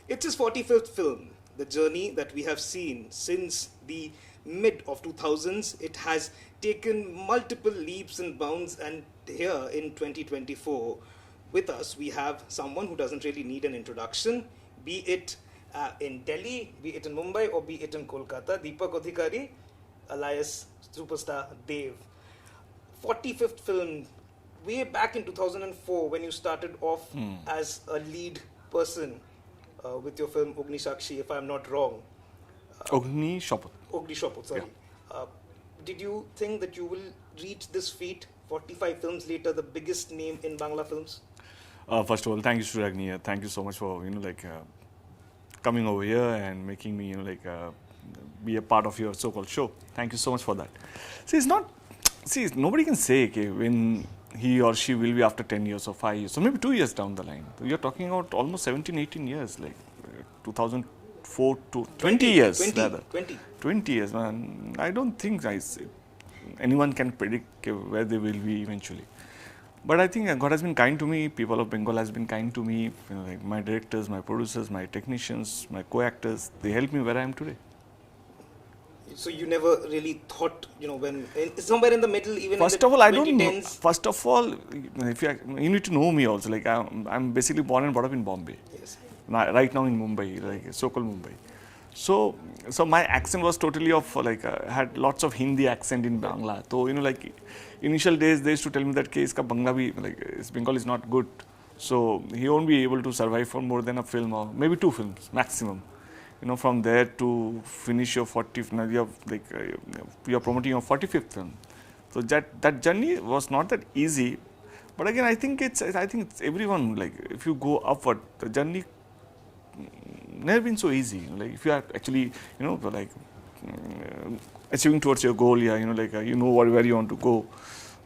It's his 45th film. The journey that we have seen since the mid of 2000s, it has taken multiple leaps and bounds, and here in 2024 with us we have someone who doesn't really need an introduction, be it in Delhi, be it in Mumbai, or be it in Kolkata. Deepak Adhikari, alias superstar Dev. 45th film, way back in 2004 when you started off as a lead person with your film Ogni Shakshi, if I'm not wrong. Ogni Shapat. Ogni Shapat, sorry. Yeah. Did you think that you will reach this feat 45 films later, the biggest name in Bangla films? First of all, thank you, Suragni. Thank you so much for coming over here and making me be a part of your so-called show. Thank you so much for that. See, nobody can say when he or she will be after 10 years or 5 years, so maybe 2 years down the line. You're talking about almost 17, 18 years, 2004 to 20 years. 20 years, man. I don't think anyone can predict where they will be eventually. But I think God has been kind to me, people of Bengal has been kind to me, my directors, my producers, my technicians, my co-actors, they helped me where I am today. So you never really thought, when somewhere in the middle, even first in the of all, I don't know. 2010s? First of all, if you need to know me also. I'm basically born and brought up in Bombay. Yes. Right now in Mumbai, so-called Mumbai. So my accent was totally had lots of Hindi accent in Bangla. So initial days they used to tell me that iska Bangla his Bengal is not good. So he won't be able to survive for more than a film or maybe 2 films maximum. From there to finish your 40th, you're promoting your 45th film. So that journey was not that easy. But again, I think it's everyone, if you go upward, the journey never been so easy. If you are actually, achieving towards your goal, where you want to go.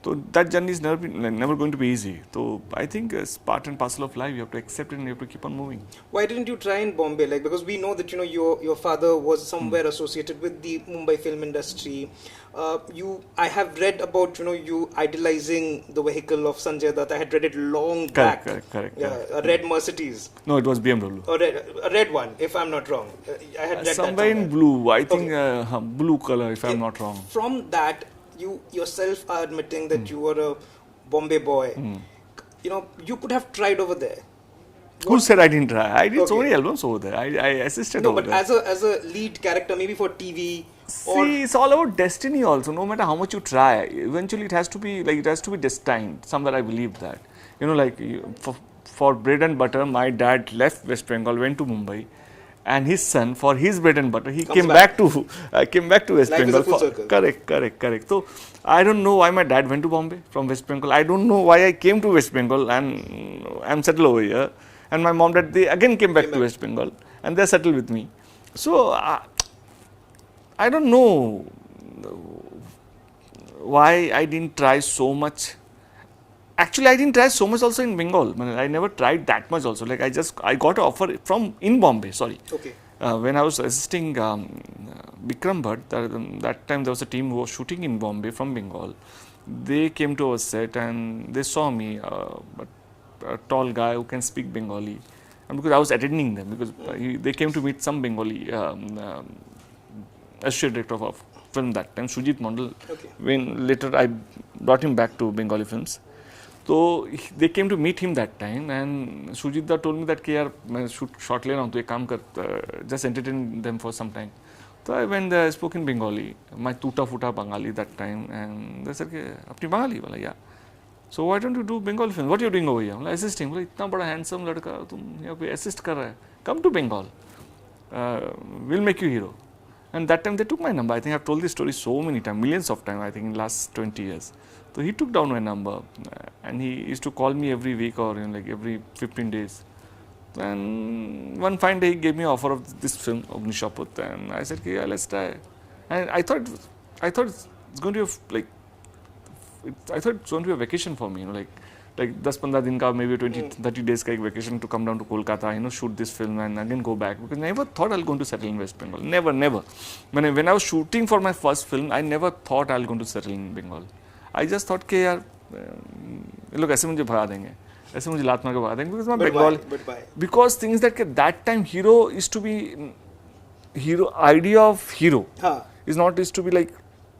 So that journey is never going to be easy. So I think it's part and parcel of life. You have to accept it and you have to keep on moving. Why didn't you try in Bombay? Because we know that your father was somewhere associated with the Mumbai film industry. I have read about you idolizing the vehicle of Sanjay Dutt. I had read it long back. Correct. A red Mercedes. No, it was BMW. A red one, if I'm not wrong. I had read somewhere in blue. I think blue color, if I'm not wrong. From that, you yourself are admitting that you were a Bombay boy. You could have tried over there. Who said I didn't try? I did so many albums over there. I assisted over there. No, but as a lead character, maybe for TV. See, it's all about destiny also. No matter how much you try, eventually it has to be destined. Somewhere I believe that. For bread and butter, my dad left West Bengal, went to Mumbai. And his son, for his bread and butter, he came back to West Bengal. Correct. So I don't know why my dad went to Bombay from West Bengal. I don't know why I came to West Bengal and I'm settled over here. And my mom, dad, they again came back to West Bengal and they're settled with me. So I don't know why I didn't try so much. Actually, I didn't try so much also in Bengal. I never tried that much also. I got an offer in Bombay, sorry. Okay. When I was assisting Bikram Bhatt, that time there was a team who was shooting in Bombay from Bengal. They came to our set and they saw me, a tall guy who can speak Bengali. And because I was attending them, because they came to meet some Bengali associate director of a film that time, Srijit Mandal. Okay. When later I brought him back to Bengali films. So they came to meet him that time, and Sujit da told me that I shoot short le raha hu, to ek kaam kar, just entertain them for some time. So I went there, I spoke in Bengali, my tuta futa Bengali that time, and they said, "Apni Bengali?" Bola, yeah. So why don't you do Bengali films? What are you doing over here? I'm like, assisting. Bola, itna bada handsome ladka, tum yahan pe assist kar raha hai. Come to Bengal. We'll make you hero. And that time they took my number. I think I've told this story so many times, millions of times, I think in last 20 years. So he took down my number and he used to call me every week or every 15 days. And one fine day he gave me an offer of this film, Ogni Shapat, and I said, yeah, let's try. And I thought it's going to be I thought it's going to be a vacation for me, like 10-15 din ka, maybe 20-30 days ka vacation to come down to Kolkata, shoot this film and again go back, because I never thought I'll going to settle in West Bengal. Never. When I was shooting for my first film, I never thought I'll going to settle in Bengal. I just thought, look, ऐसे मुझे भगा देंगे. ऐसे मुझे लात मार के भगा देंगे because मैं But why? Bengali. But why? Because things that time hero is to be idea of hero Huh. is to be like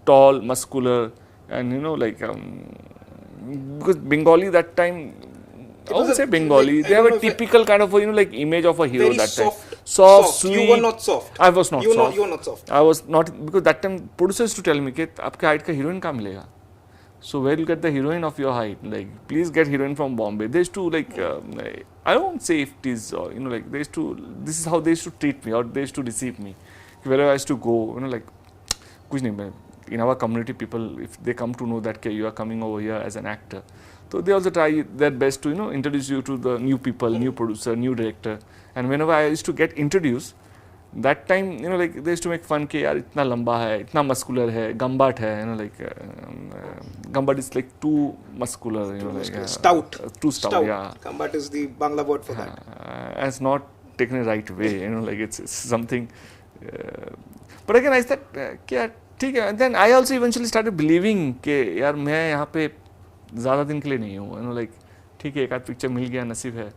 tall, muscular, and like because Bengali that time. I won't say Bengali. They have a typical kind of like image of a hero Very that time. soft, Sweet. You were not soft. I was not soft. You were not soft. I was not because that time producers used to tell me कि आपके height का heroine कहाँ मिलेगा? So where you get the heroine of your height? Like please get heroine from Bombay. They used to like I won't say if it is like they used to. This is how they used to treat me or they used to deceive me. Wherever I used to go, like कुछ नहीं मैं in our community people if they come to know that you are coming over here as an actor, so they also try their best to introduce you to the new people, new producer, new director. And whenever I used to get introduced, that time like they used to make fun कि यार इतना लंबा है, इतना muscular है, gumbat है, like gumbat is like too muscular, like stout. Too stout. Yeah. Gumbat is the Bangla word for that. It's not taken the right way, like it's something. But again I said क्या ठीक है. And then I also eventually started believing कि यार मैं यहाँ पे ज़्यादा दिन के लिए नहीं हूँ, like ठीक है एक आध पिक्चर मिल गया नसीब है.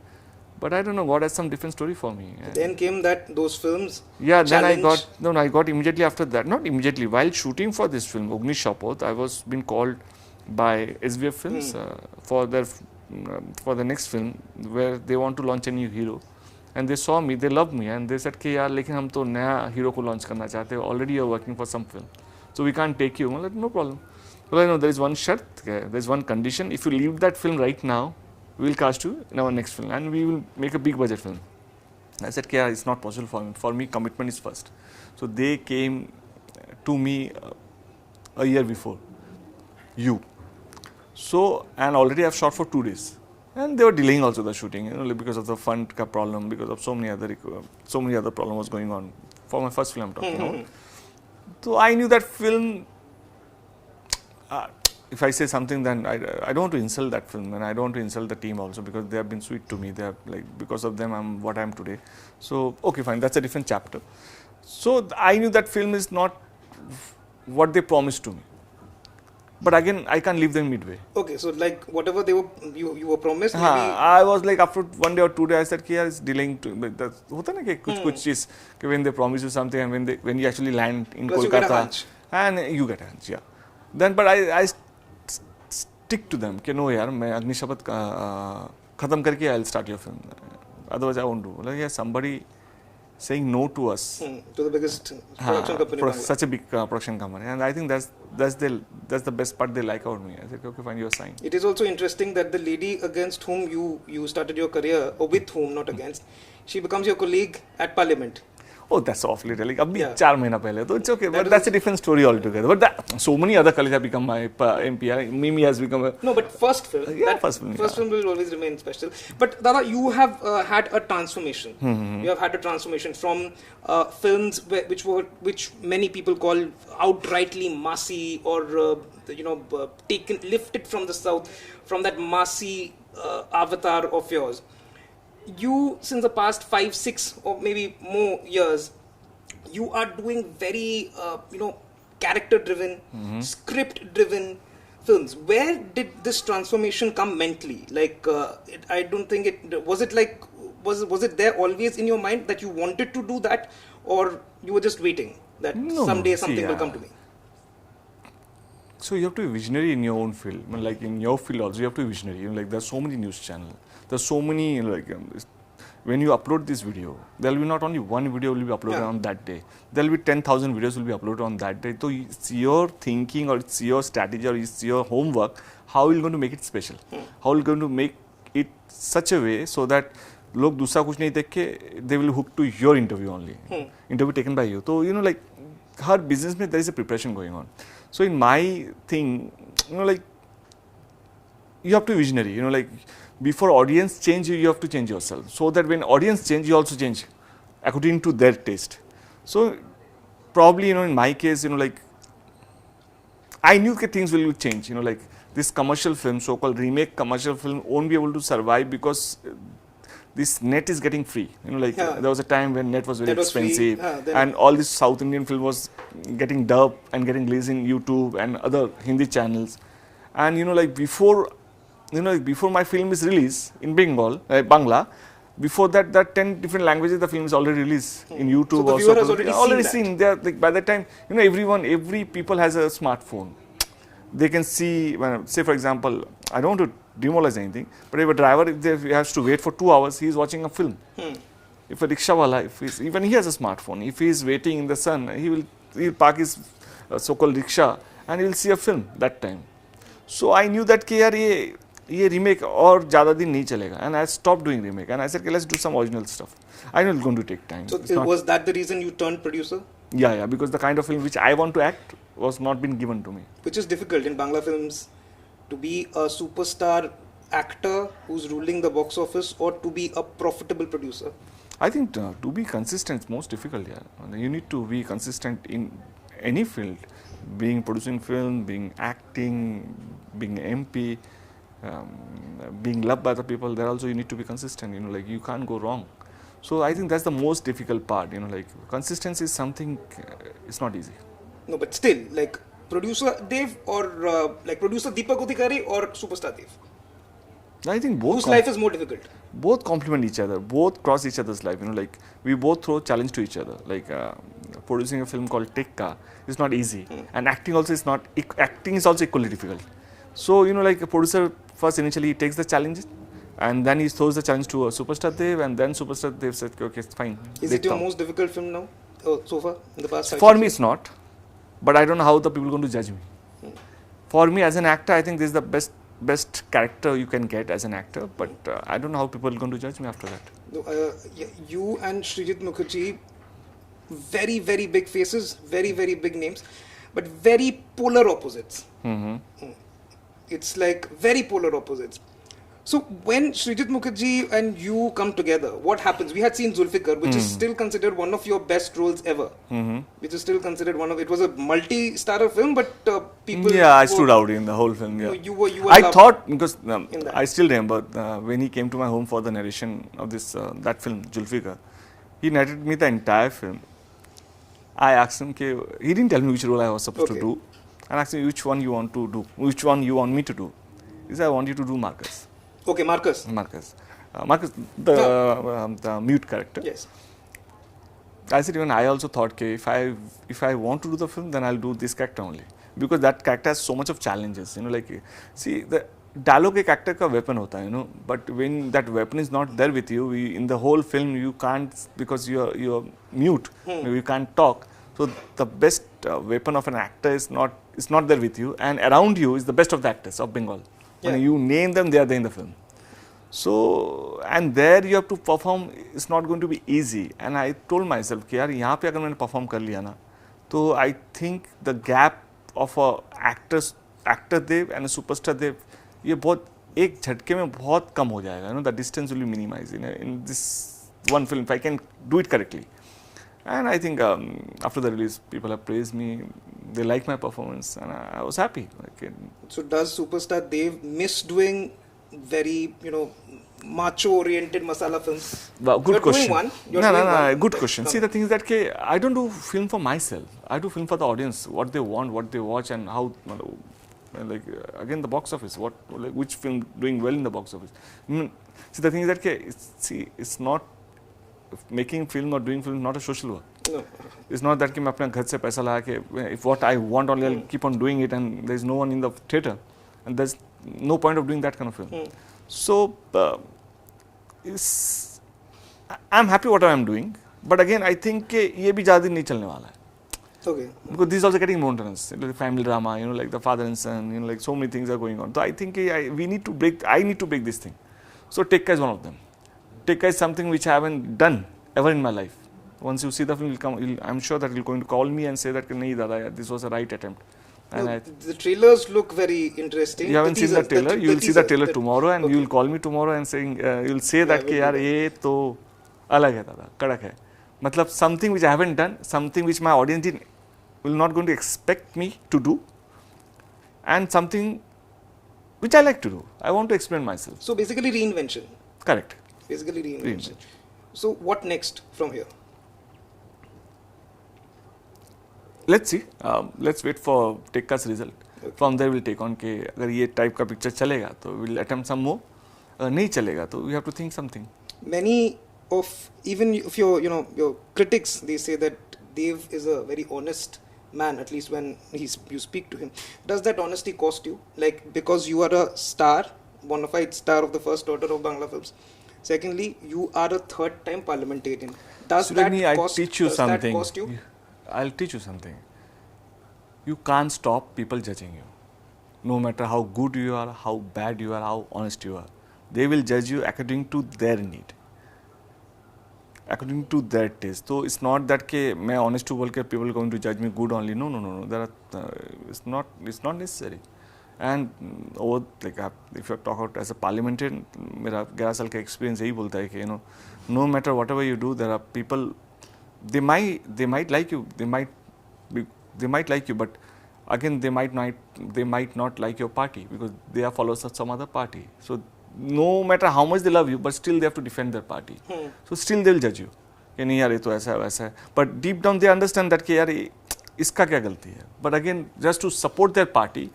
But I don't know, God has some different story for me. Then came those films. Yeah, then I got immediately after that, not immediately, while shooting for this film, Ogni Shapoth, I was being called by SVF Films for the next film where they want to launch a new hero. And they saw me, they loved me, and they said कि यार लेकिन हम तो नया hero को launch करना चाहते हैं. Already you are working for some film, so we can't take you. I'm like, no problem. Well, I know there is one shart, there is one condition. If you leave that film right now, we will cast you in our next film, and we will make a big budget film. I said, yeah, it's not possible for me. For me, commitment is first. So they came to me a year before. So, and already I've shot for 2 days. And they were delaying also the shooting, because of the fund problem, because of so many other problems was going on. For my first film I'm talking about. So I knew that film, if I say something, then I don't want to insult that film, and I don't want to insult the team also, because they have been sweet to me. They have, like, because of them I'm what I am today. So okay, fine, that's a different chapter. So I knew that film is not what they promised to me. But again, I can't leave them midway. Okay, so like whatever you were promised, maybe I was like after 1 day or 2 days, I said, "Yeah, it's delaying." होता ना कि कुछ चीज कि when they promise you something and when you actually land in plus Kolkata and you get a hunch, yeah. Then but I stick to them कि no यार मैं अग्नि शपथ खत्म करके I'll start your film. Otherwise I won't do. Like yeah, somebody saying no to us. To the biggest production company. Such a big production company, and I think that's the best part they like about me. I said, okay, fine, you're signed. It is also interesting that the lady against whom you started your career, or with whom, not against, she becomes your colleague at Parliament. Oh, that's awfully telling. Abhi 4 months pehle, so it's okay. But that's a different story altogether. But so many other colleagues have become my MP. Mimi has become a... No, but first film. First film will always remain special. But Dada, you have had a transformation. You have had a transformation from films which many people call outrightly massy, or lifted from the south, from that massy avatar of yours. You, since the past 5, 6 or maybe more years, you are doing very, character-driven, script-driven films. Where did this transformation come mentally? Like, I don't think it was it like was it there always in your mind that you wanted to do that, or you were just waiting that someday something will come to me? So you have to be visionary in your own field. Like in your field also, you have to be visionary. Like there's so many news channels. There's so many, when you upload this video, there will be not only one video will be uploaded on that day. There will be 10,000 videos will be uploaded on that day. So it's your thinking, or it's your strategy, or it's your homework. How are you going to make it special? How are you going to make it such a way so that लोग दूसरा कुछ नहीं देख के they will hook to your interview only. Interview taken by you. So like her business में there is a preparation going on. So in my thing, like you have to be visionary. Like before audience change, you have to change yourself. So that when audience change, you also change according to their taste. So probably, in my case, like I knew that things will change. Like this commercial film, so-called remake commercial film, won't be able to survive because this net is getting free. There was a time when net was very expensive, and all this South Indian film was getting dubbed and getting released in YouTube and other Hindi channels. And like before before my film is released in Bengal, Bangla, before that, 10 different languages the film is already released in YouTube. So the viewer has already seen They are, like, by that time, every people has a smartphone. They can see, say for example, I don't want to demolish anything, but if a driver, if he has to wait for 2 hours, he is watching a film. If a rickshawala, even he has a smartphone, if he is waiting in the sun, he'll park his so-called rickshaw and he will see a film that time. So I knew that ये remake और ज़्यादा दिन नहीं चलेगा, and I stopped doing remake and I said, okay, let's do some original stuff. I know it's going to take time. So was that the reason you turned producer? Yeah, because the kind of film which I want to act was not been given to me. Which is difficult in Bangla films, to be a superstar actor who's ruling the box office or to be a profitable producer. I think to be consistent is most difficult. Yeah, you need to be consistent in any field, being producing film, being acting, being MP. Being loved by the people, there also you need to be consistent, you can't go wrong. So I think that's the most difficult part, consistency is something, it's not easy. No, but still, like producer Dev or like producer Deepak Odhikari or superstar Dev? I think both. Whose life is more difficult? Both complement each other, both cross each other's life, we both throw challenge to each other. Producing a film called Tekka is not easy, and acting also is not, acting is also equally difficult. So, a producer first initially he takes the challenge and then he throws the challenge to a superstar Dev, and then superstar Dev said, okay, it's fine. Is it your most difficult film now, so far, in the past 5 years? For me, it's not. But I don't know how the people are going to judge me. For me, as an actor, I think this is the best character you can get as an actor. But I don't know how people are going to judge me after that. You and Srijit Mukherjee, very, very big faces, very, very big names, but very polar opposites. It's like very polar opposites. So when Srijit Mukherjee and you come together, what happens? We had seen Zulfikar, which is still considered one of your best roles ever. Which is still considered it was a multi-starrer film, but people... Yeah, I stood out in the whole film, yeah. You were I thought, because I still remember when he came to my home for the narration of that film, Zulfikar, he narrated me the entire film. I asked him, he didn't tell me which role I was supposed to do. And asked me which one you want to do, which one you want me to do. He said, I want you to do Marcus. Okay, Marcus. Marcus, the mute character. Yes. I said, even I also thought, if I want to do the film, then I'll do this character only. Because that character has so much of challenges. See, the dialogue एक actor का weapon होता है, but when that weapon is not there with you, in the whole film you can't, because you're mute, you can't talk. So the best weapon of an actor is not there with you, and around you is the best of the actors of Bengal. When you name them, they are there in the film. So, and there you have to perform, it's not going to be easy. And I told myself, कि यार यहाँ पे अगर मैंने perform कर लिया ना, तो I think the gap of a actor Dev and a superstar Dev, ये बहुत एक झटके में बहुत कम हो जाएगा. The distance will be minimized in this one film if I can do it correctly. And I think after the release, people have praised me. They like my performance, and I was happy. So does superstar Dev miss doing very, macho-oriented masala films? Well, good question. No, good question. See, the thing is that I don't do film for myself. I do film for the audience, what they want, what they watch, and how. Again, the box office. Which film doing well in the box office? See, the thing is that it's not. Making film or doing film is not a social work. No. It's not that मैं अपने घर से पैसा लगा के if what I want only I'll keep on doing it and there is no one in the theatre and there's no point of doing that kind of film. So I'm happy what I'm doing, but again I think ये भी ज़्यादा दिन नहीं चलने वाला है. Okay. Because this is also getting monotonous. Family drama, like the father and son, like so many things are going on. So I think I need to break this thing. So Tekka is one of them. Tekka is something which I haven't done ever in my life. Once you see the film, I'm sure that you're going to call me and say that nahi dada, this was a right attempt. And the trailers look very interesting. You haven't seen the trailer. You will see the trailer tomorrow, and you will call me tomorrow and saying you'll say that कि यार ये तो अलग है दादा, कड़क है. मतलब something which I haven't done, something which my audience will not going to expect me to do, and something which I like to do. I want to explain myself. So basically reinvention. Correct. Basically reinvention. So what next from here? Let's see. Let's wait for Tekka's result. From there we'll take on के अगर ये type का picture चलेगा तो we'll attempt some more. नहीं चलेगा तो we have to think something. Many of even if your critics, they say that Dev is a very honest man, at least when you speak to him. Does that honesty cost you? Like, because you are a star, bona fide star of the first order of Bangla films. Secondly, you are a third-time parliamentarian. Does Surani, that cost? I'll teach you does something. That cost you? I'll teach you something. You can't stop people judging you. No matter how good you are, how bad you are, how honest you are. They will judge you according to their need, according to their taste. So it's not that ke मैं honest to बोल के people are going to judge me good only. No. There are, it's not necessary. And over like if you talk about as a parliamentarian, मेरा 11 साल का experience यही बोलता है कि no matter whatever you do, there are people, they might like you, they might like you, but again they might not like your party because they are followers of some other party. So no matter how much they love you, but still they have to defend their party. So still they will judge you कि नहीं यार ये तो ऐसा है वैसा है. But deep down they understand that कि यार इसका क्या गलती है. But again just to support their party,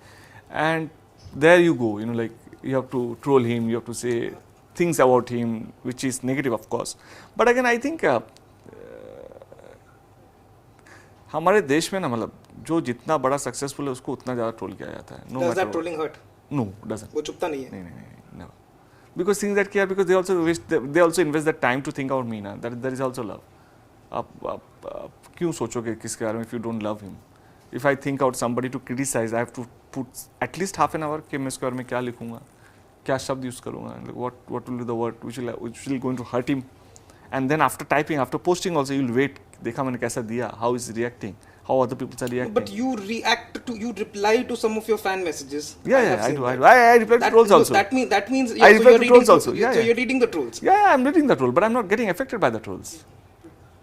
and there you go, like you have to troll him, you have to say things about him which is negative of course. But again I think हमारे देश में ना मतलब जो जितना बड़ा successful है उसको उतना ज़्यादा ट्रोल किया जाता है. Does that trolling hurt? No, doesn't. वो चुपता नहीं है. नहीं, never. Because things that care, because they also invest that time to think about me ना. That is also love. आप क्यों सोचोगे किसके बारे में if you don't love him? If I think out somebody to criticize, I have to put at least half an hour कि मैं इसके बारे में क्या लिखूँगा, क्या शब्द यूज़ करूँगा, what will be the word which will going to hurt him, and then after typing, after posting also, you'll wait. देखा मैंने कैसा दिया, how is reacting, how other people are reacting. But you reply to some of your fan messages. Yeah, I do. I reply to trolls also. That means I reply to trolls also. Yeah, so you're reading the trolls. Yeah, I'm reading the troll, but I'm not getting affected by the trolls.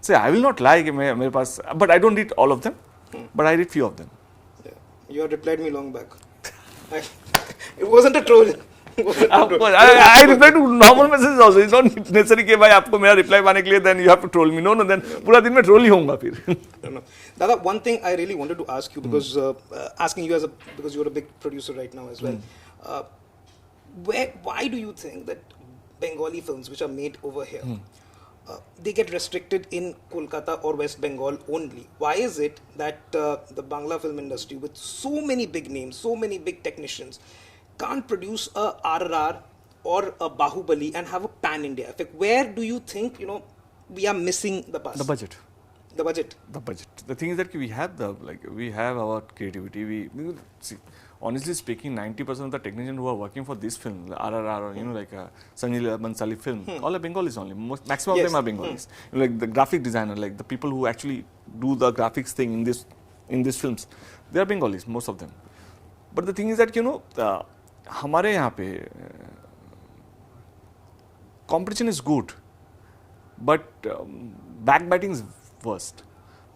See, I will not lie कि मेरे पास, but I don't read all of them, but I read few of them. Yeah. You had replied me long back. It wasn't a troll. I reply to normal messages also. It's not necessary कि भाई आपको मेरा reply पाने के लिए then you have to troll me. No, then पूरा दिन मैं troll ही होऊंगा फिर. No. Dada, one thing I really wanted to ask you because asking you because you're a big producer right now as well. Why do you think that Bengali films which are made over here they get restricted in Kolkata or West Bengal only? Why is it that the Bangla film industry with so many big names, so many big technicians can't produce a RRR or a Bahubali and have a pan-India effect? Where do you think, we are missing the bus? The budget. The budget. The thing is that we have our creativity. See, honestly speaking, 90% of the technicians who are working for this film, RRR or like Sanjay Leela Bhansali film, all are Bengalis only. Maximum of them are Bengalis. Like the graphic designer, like the people who actually do the graphics thing in these films, they are Bengalis, most of them. But the thing is that हमारे यहाँ पे competition is good, but backbiting is worst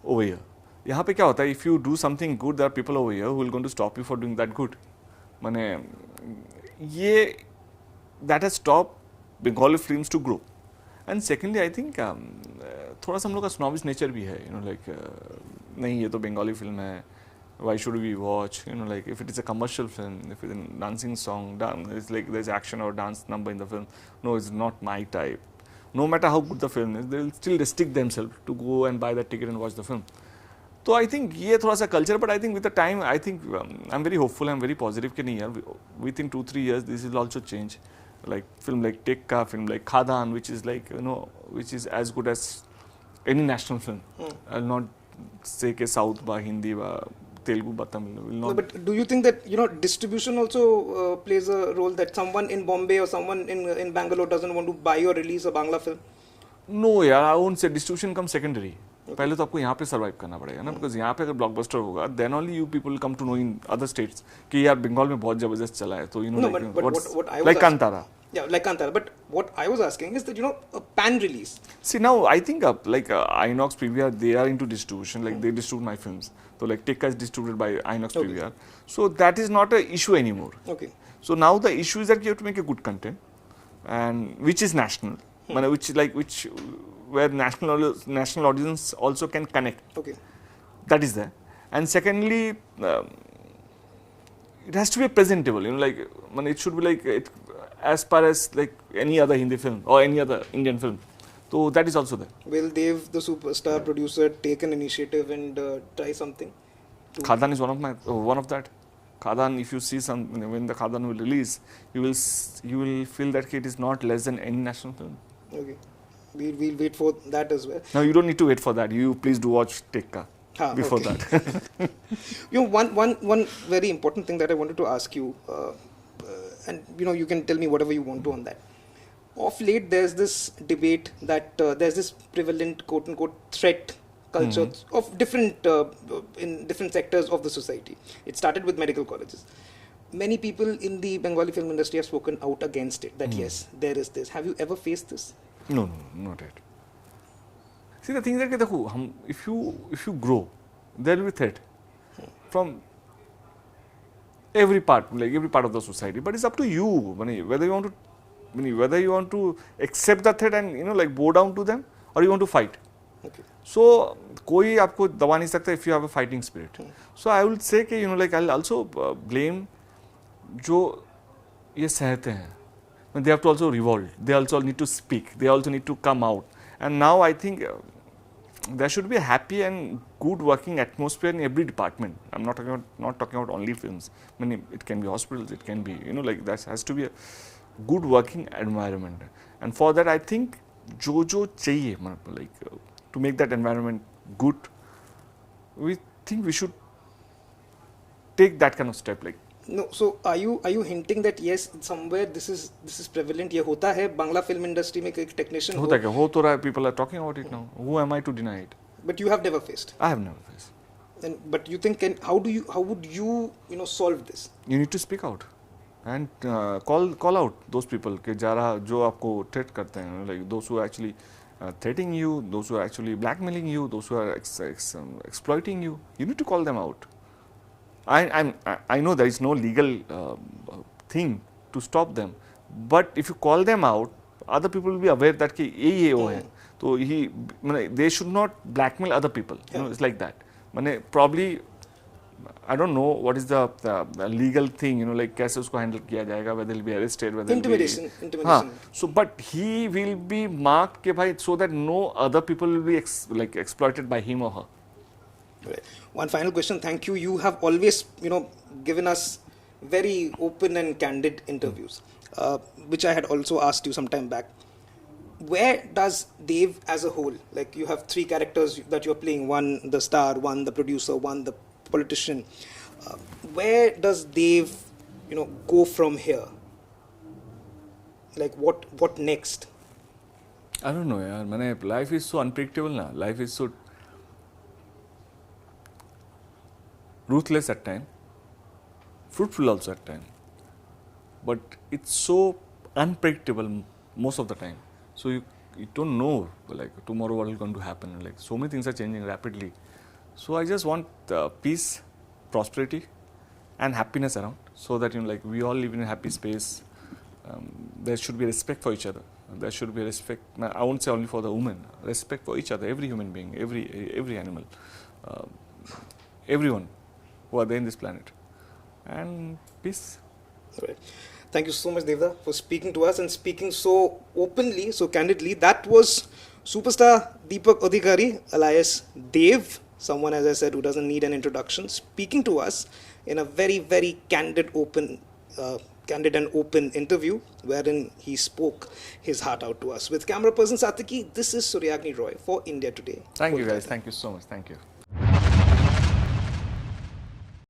over here. यहाँ पे क्या होता है? If you do something good, there are people over here who will going to stop you for doing that good. माने ये that has stopped Bengali films to grow. And secondly, I think थोड़ा सा हम लोग का snobbish nature भी है. Like नहीं ये तो Bengali film है. Why should we watch? Like if it is a commercial film, if it's a dancing song, it's like there's action or dance number in the film. No, it's not my type. No matter how good the film is, they will still restrict themselves to go and buy the ticket and watch the film. So I think ये थोड़ा सा culture, but I think with the time, I think I'm very hopeful, I'm very positive कि नहीं यार, within 2-3 years this will also change. Like film like Tekka, film like Khadan, which is like which is as good as any national film. I'll not say कि South ba Hindi ba Telugu ba Tamil will not. No, but do you think that distribution also plays a role, that someone in Bombay or someone in Bangalore doesn't want to buy or release a Bangla film? No यार, I won't say distribution comes secondary. पहले तो आपको यहाँ पे survive करना पड़ेगा ना, because यहाँ पे अगर blockbuster होगा, then only you people come to know in other states कि यार बंगाल में बहुत जबरदस्त चला है, तो No, but what I was like asking, Kantara. Yeah, like Kantara. But what I was asking is that a pan release. See now I think Inox PVR, they are into distribution, like they distribute my films. So like Tekka is distributed by Inox PVR. So that is not an issue anymore. Okay. So now the issue is that you have to make a good content, and which is national, where national audience also can connect. Okay. That is there. And secondly, it has to be presentable, you know, like it should be like it, as par as like any other Hindi film or any other Indian film. So that is also there. Will Dev, the superstar producer, take an initiative and try something? Khadan is one of that. Khadan, if you see when the Khadan will release, you will feel that it is not less than any national film. Okay, we'll wait for that as well. No, you don't need to wait for that. You please do watch Tekka before that. You know, one very important thing that I wanted to ask you, and you know, you can tell me whatever you want to on that. Of late, there's this debate that there's this prevalent quote-unquote threat culture of different in different sectors of the society. It started with medical colleges. Many people in the Bengali film industry have spoken out against it. That yes, there is this. Have you ever faced this? No, not yet. See, the thing is that if you grow, there will be threat from every part of the society. But it's up to you, whether you want to accept the threat and, you know, like bow down to them, or you want to fight. Okay. So, कोई आपको दबा नहीं सकता if you have a fighting spirit. So I would say कि, you know, like I'll also blame जो ये सहते हैं. They have to also revolt. They also need to speak. They also need to come out. And now I think there should be a happy and good working atmosphere in every department. I'm not talking about only films. It can be hospitals. It can be, you know, like that has to be a good working environment. And for that, I think जो चाहिए, like to make that environment good, we think we should take that kind of step. Like, no, so are you hinting that yes, somewhere this is prevalent? ये होता है Bangla film industry में एक technician होता क्या हो तो रहा है, people are talking about it now. Who am I to deny it? But you have never faced. I have never faced. But you think, how would you solve this? You need to speak out and call out those people कि जो आपको threat करते हैं, like those who are actually threatening you, those who are actually blackmailing you, those who are exploiting you. You need to call them out. I know there is no legal thing to stop them, but if you call them out, other people will be aware that कि ये वो है. तो they should not blackmail other people. You know, it's like that. Probably I don't know what is the legal thing, you know, like कैसे उसको handle किया जाएगा, whether he'll be arrested, whether intimidation. So but he will be marked के भाई, so that no other people will be exploited by him or her. Right. One final question. Thank you. You have always, you know, given us very open and candid interviews, which I had also asked you some time back. Where does Dev as a whole, like you have three characters that you're playing, one the star, one the producer, one the politician, where does Dev, you know, go from here? Like what next? I don't know, yaar. Life is so unpredictable now. Life is so ruthless at time, fruitful also at time, but it's so unpredictable most of the time. So you don't know like tomorrow what is going to happen. Like so many things are changing rapidly. So I just want peace, prosperity, and happiness around, so that, you know, like we all live in a happy space. There should be respect for each other. There should be respect. I won't say only for the women. Respect for each other, every human being, every animal, everyone who are there in this planet, and peace. Right. Thank you so much, Devda, for speaking to us and speaking so openly, so candidly. That was superstar Deepak Adhikari, alias Dev, someone, as I said, who doesn't need an introduction, speaking to us in a very, very candid and open interview, wherein he spoke his heart out to us. With camera person Satiki, this is Suryagni Roy for India Today. Thank you guys. Thank you so much. Thank you.